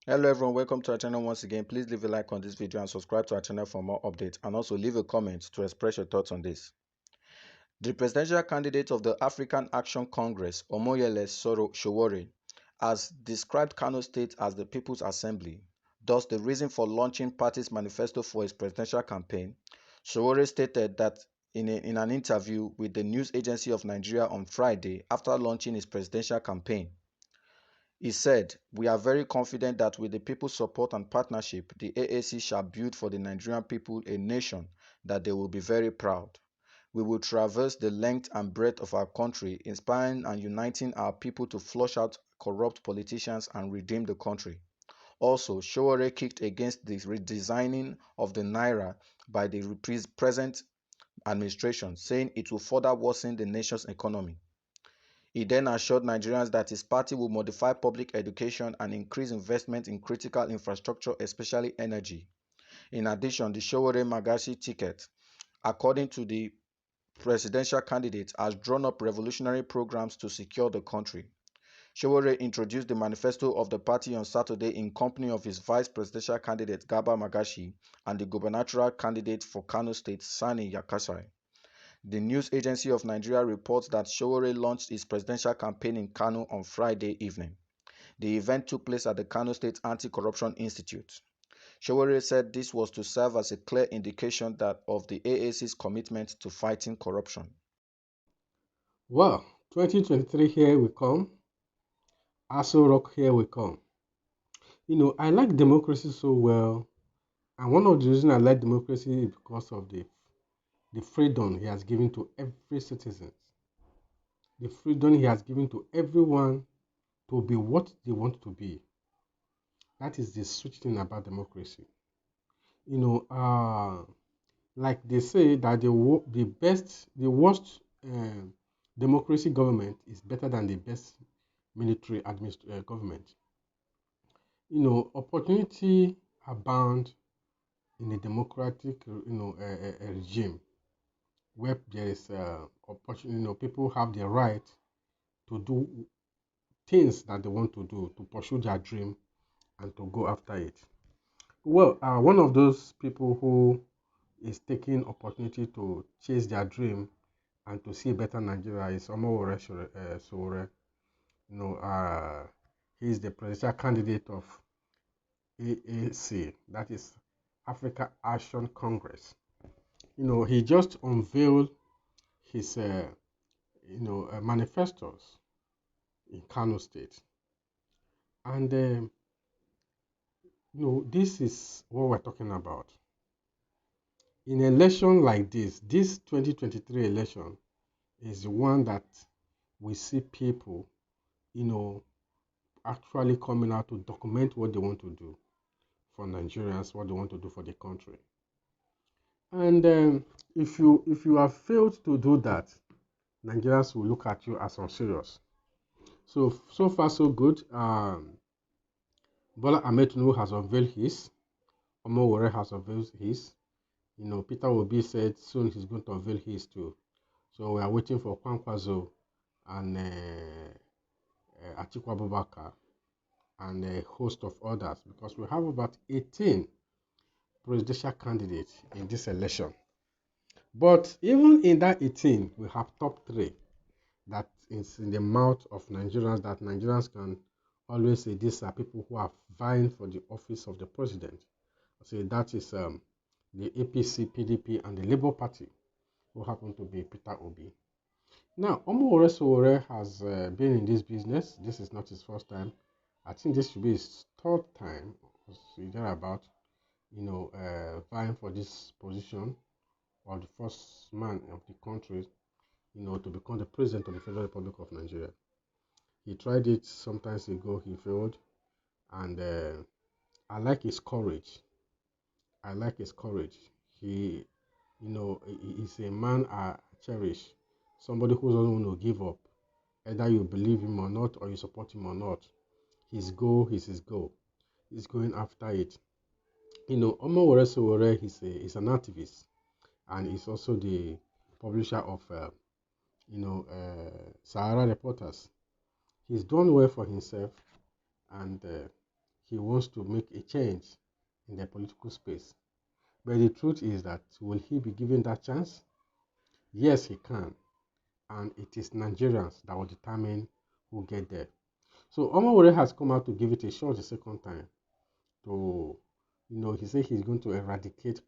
Hello everyone, welcome to our channel once again. Please leave a like on this video and subscribe to our channel for more updates, and also leave a comment to express your thoughts on this. The presidential candidate of the African Action Congress, Omoyele Sowore, has described Kano State as the People's Assembly, thus the reason for launching party's manifesto for his presidential campaign. Sowore stated that in an interview with the news agency of Nigeria on Friday after launching his presidential campaign. He said, "We are very confident that with the people's support and partnership, the AAC shall build for the Nigerian people a nation that they will be very proud. We will traverse the length and breadth of our country, inspiring and uniting our people to flush out corrupt politicians and redeem the country." Also, Sowore kicked against the redesigning of the Naira by the present administration, saying it will further worsen the nation's economy. He then assured Nigerians that his party will modify public education and increase investment in critical infrastructure, especially energy. In addition, the Sowore Magashi ticket, according to the presidential candidate, has drawn up revolutionary programs to secure the country. Sowore introduced the manifesto of the party on Saturday in company of his vice presidential candidate Garba Magashi and the gubernatorial candidate for Kano State Sani Yakasai. The news agency of Nigeria reports that Sowore launched his presidential campaign in Kano on Friday evening. The event took place at the Kano State Anti-Corruption Institute. Sowore said this was to serve as a clear indication that of the AAC's commitment to fighting corruption. Well, 2023 here we come. Aso Rock here we come. I like democracy so well, and one of the reasons I like democracy is because of the freedom he has given to every citizen. The freedom he has given to everyone to be what they want to be. That is the sweet thing about democracy. Like they say that the worst democracy government is better than the best military government. Opportunity abound in a democratic, regime where there is opportunity. People have the right to do things that they want to do, to pursue their dream, and to go after it. Well, one of those people who is taking opportunity to chase their dream and to see a better Nigeria is Omoyele Sowore. He is the presidential candidate of AAC, that is Africa Action Congress. He just unveiled his manifestos in Kano State, and this is what we're talking about. In an election like this 2023 election is the one that we see people, actually coming out to document what they want to do for Nigerians, what they want to do for the country. And if you have failed to do that, Nigerians will look at you as unserious. So far so good. Bola Ahmed Tinubu has unveiled his. Omoyele has unveiled his. Peter Obi said soon he's going to unveil his too. So we are waiting for Kwankwaso and Atiku Abubakar and a host of others, because we have about 18 presidential candidates in this election. But even in that 18, we have top 3 that is in the mouth of Nigerians, that Nigerians can always say these are people who are vying for the office of the president. So that is the APC, PDP, and the Labour Party, who happen to be Peter Obi. Now, Omoyele Sowore has been in this business. This is not his first time. I think this should be his 3rd time, thereabout, vying for this position of the first man of the country, to become the president of the Federal Republic of Nigeria. He tried it some time ago, he failed, and I like his courage. He, is a man I cherish, somebody who doesn't want to give up. Either you believe him or not, or you support him or not, his goal is his goal. He's going after it. Omoyele Sowore is an activist, and he's also the publisher of Sahara Reporters. He's done well for himself, and he wants to make a change in the political space. But the truth is that will he be given that chance? Yes, he can, and it is Nigerians that will determine who get there. So Omoyele has come out to give it a shot the second time. To he said he's going to eradicate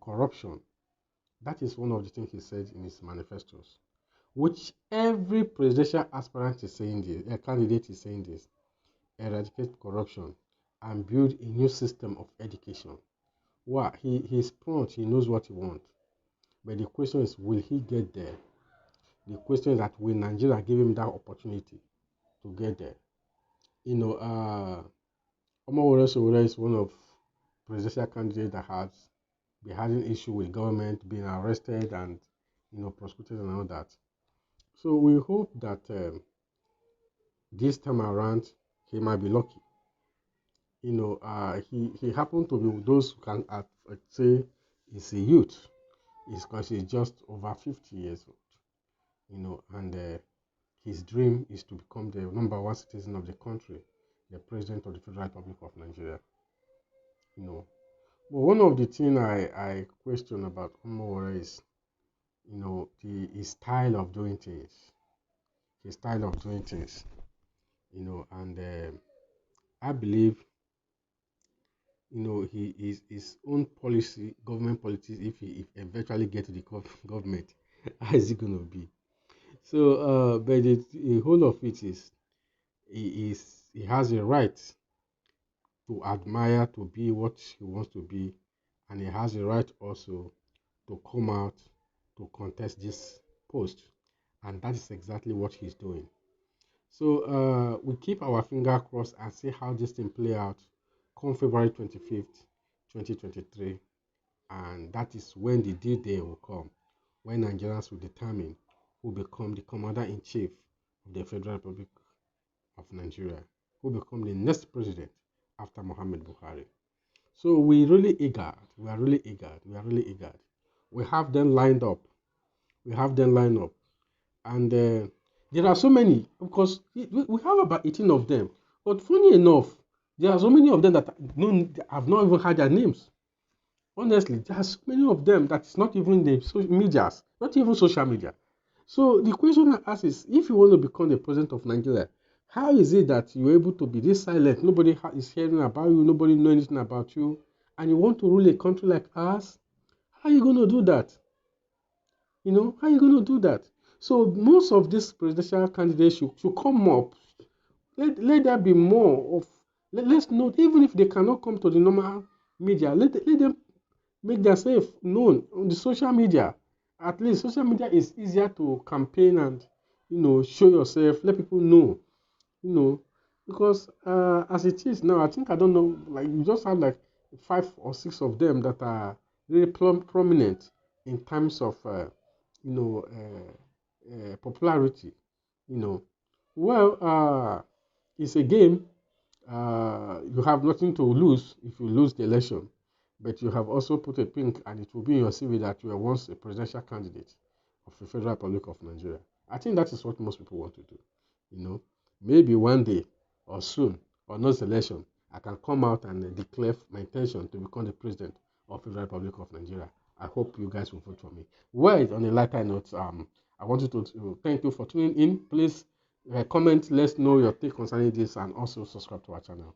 corruption. That is one of the things he said in his manifestos, which every presidential aspirant is saying this, a candidate is saying this: eradicate corruption and build a new system of education. Why? He's prompt, he knows what he wants. But the question is, will he get there? The question is that will Nigeria give him that opportunity to get there? Omoyele Sowore is one of presidential candidates that has been having issue with government, being arrested and prosecuted and all that. So we hope that this time around he might be lucky. He happened to be those who can say he's a youth. It's because he's just over 50 years old. And his dream is to become the number one citizen of the country, the president of the Federal Republic of Nigeria. You know, but one of the things I question about Omoyele is, his style of doing things. His style of doing things. And I believe, his own policy, government policies, if he eventually get to the government, how is it going to be? So, but the whole of it is, he has a right to admire, to be what he wants to be, and he has a right also to come out to contest this post, and that is exactly what he's doing. So we keep our finger crossed and see how this thing play out come February 25th, 2023, and that is when the D-Day will come, when Nigerians will determine who become the commander-in-chief of the Federal Republic of Nigeria, who become the next president after Muhammad Buhari. So we really eager. We are really eager. We are really eager. We have them lined up. We have them lined up, and there are so many because we have about 18 of them. But funny enough, there are so many of them that have not even had their names. Honestly, there are so many of them that is not even the social medias, not even social media. So the question I ask is, if you want to become the president of Nigeria, how is it that you're able to be this silent? Nobody is hearing about you, nobody knows anything about you, and you want to rule a country like ours? How are you going to do that? How are you going to do that? So most of these presidential candidates should come up. Let there be more of, let's know, even if they cannot come to the normal media, let them make themselves known on the social media. At least social media is easier to campaign and show yourself, let people know, you know, because as it is now, I think, I don't know, like you just have like 5 or 6 of them that are really prominent in terms of popularity. You know, well, it's a game. You have nothing to lose if you lose the election, but you have also put a pink, and it will be in your CV that you were once a presidential candidate of the Federal Republic of Nigeria. I think that is what most people want to do. Maybe one day or soon, or next election, I can come out and declare my intention to become the president of the Federal Republic of Nigeria. I hope you guys will vote for me. Well, on a lighter note, I want you to thank you for tuning in. Please comment, let's know your take concerning this, and also subscribe to our channel.